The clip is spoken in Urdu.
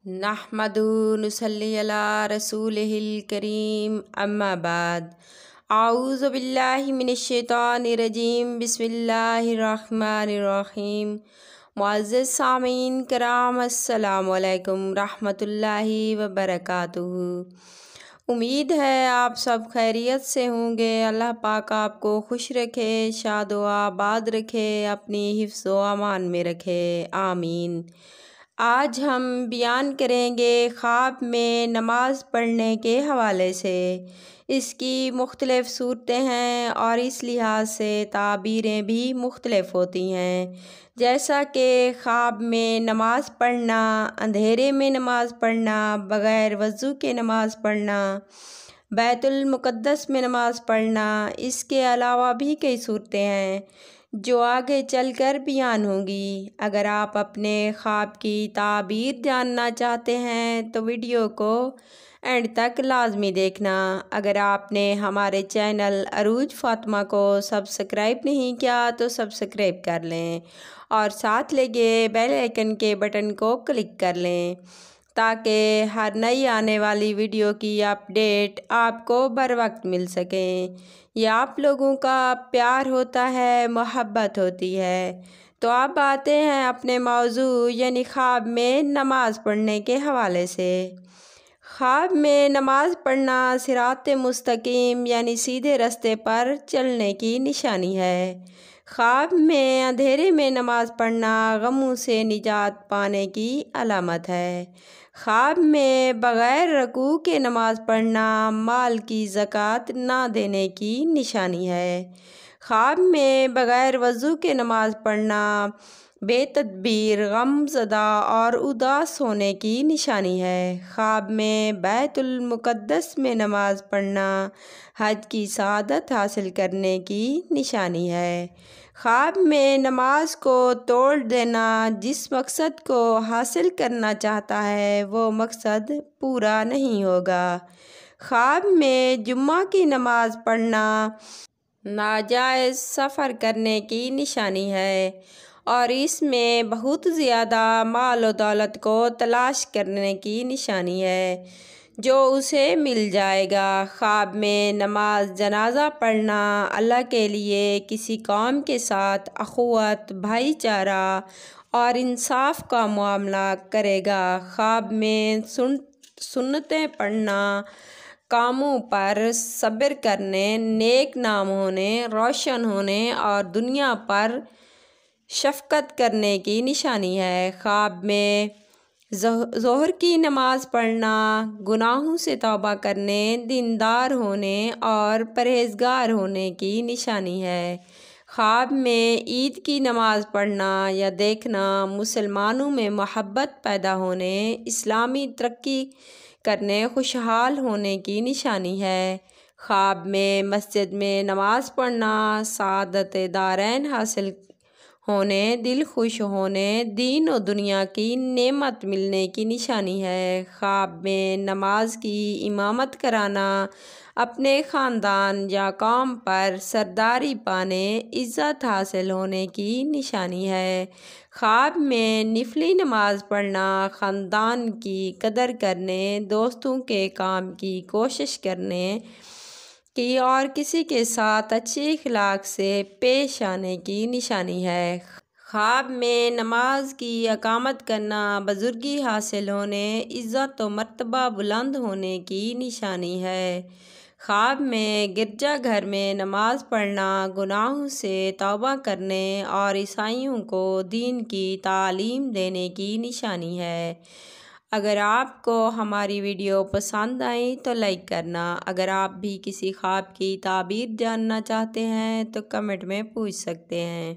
نحمدہ نصلی علی رسولہ الکریم اما بعد اعوذ باللہ من الشیطان الرجیم بسم اللہ الرحمن الرحیم معزز سامعین کرام السلام علیکم رحمۃ اللہ وبرکاتہ۔ امید ہے آپ سب خیریت سے ہوں گے۔ اللہ پاک آپ کو خوش رکھے، شاد و آباد رکھے، اپنی حفظ و امان میں رکھے، آمین۔ آج ہم بیان کریں گے خواب میں نماز پڑھنے کے حوالے سے۔ اس کی مختلف صورتیں ہیں اور اس لحاظ سے تعبیریں بھی مختلف ہوتی ہیں، جیسا کہ خواب میں نماز پڑھنا، اندھیرے میں نماز پڑھنا، بغیر وضو کے نماز پڑھنا، بیت المقدس میں نماز پڑھنا۔ اس کے علاوہ بھی کئی صورتیں ہیں جو آگے چل کر بیان ہوں گی۔ اگر آپ اپنے خواب کی تعبیر جاننا چاہتے ہیں تو ویڈیو کو اینڈ تک لازمی دیکھنا۔ اگر آپ نے ہمارے چینل عروج فاطمہ کو سبسکرائب نہیں کیا تو سبسکرائب کر لیں اور ساتھ لگے بیل آئیکن کے بٹن کو کلک کر لیں تاکہ ہر نئی آنے والی ویڈیو کی اپڈیٹ آپ کو بر وقت مل سکیں۔ یہ آپ لوگوں کا پیار ہوتا ہے، محبت ہوتی ہے۔ تو اب آتے ہیں اپنے موضوع یعنی خواب میں نماز پڑھنے کے حوالے سے۔ خواب میں نماز پڑھنا صراط مستقیم یعنی سیدھے راستے پر چلنے کی نشانی ہے۔ خواب میں اندھیرے میں نماز پڑھنا غموں سے نجات پانے کی علامت ہے۔ خواب میں بغیر رکوع کے نماز پڑھنا مال کی زکوٰۃ نہ دینے کی نشانی ہے۔ خواب میں بغیر وضو کے نماز پڑھنا بے تدبیر، غم زدہ اور اداس ہونے کی نشانی ہے۔ خواب میں بیت المقدس میں نماز پڑھنا حج کی سعادت حاصل کرنے کی نشانی ہے۔ خواب میں نماز کو توڑ دینا جس مقصد کو حاصل کرنا چاہتا ہے وہ مقصد پورا نہیں ہوگا۔ خواب میں جمعہ کی نماز پڑھنا ناجائز سفر کرنے کی نشانی ہے اور اس میں بہت زیادہ مال و دولت کو تلاش کرنے کی نشانی ہے جو اسے مل جائے گا۔ خواب میں نماز جنازہ پڑھنا اللہ کے لیے کسی قوم کے ساتھ اخوت، بھائی چارہ اور انصاف کا معاملہ کرے گا۔ خواب میں سنتیں پڑھنا کاموں پر صبر کرنے، نیک نام ہونے، روشن ہونے اور دنیا پر شفقت کرنے کی نشانی ہے۔ خواب میں ظہر کی نماز پڑھنا گناہوں سے توبہ کرنے، دیندار ہونے اور پرہیزگار ہونے کی نشانی ہے۔ خواب میں عید کی نماز پڑھنا یا دیکھنا مسلمانوں میں محبت پیدا ہونے، اسلامی ترقی کرنے، خوشحال ہونے کی نشانی ہے۔ خواب میں مسجد میں نماز پڑھنا سعادت دارین حاصل ہونے، دل خوش ہونے، دین و دنیا کی نعمت ملنے کی نشانی ہے۔ خواب میں نماز کی امامت کرانا اپنے خاندان یا قوم پر سرداری پانے، عزت حاصل ہونے کی نشانی ہے۔ خواب میں نفلی نماز پڑھنا خاندان کی قدر کرنے، دوستوں کے کام کی کوشش کرنے کی اور کسی کے ساتھ اچھے اخلاق سے پیش آنے کی نشانی ہے۔ خواب میں نماز کی اقامت کرنا بزرگی حاصل ہونے، عزت و مرتبہ بلند ہونے کی نشانی ہے۔ خواب میں گرجا گھر میں نماز پڑھنا گناہوں سے توبہ کرنے اور عیسائیوں کو دین کی تعلیم دینے کی نشانی ہے۔ اگر آپ کو ہماری ویڈیو پسند آئی تو لائک کرنا۔ اگر آپ بھی کسی خواب کی تعبیر جاننا چاہتے ہیں تو کمنٹ میں پوچھ سکتے ہیں۔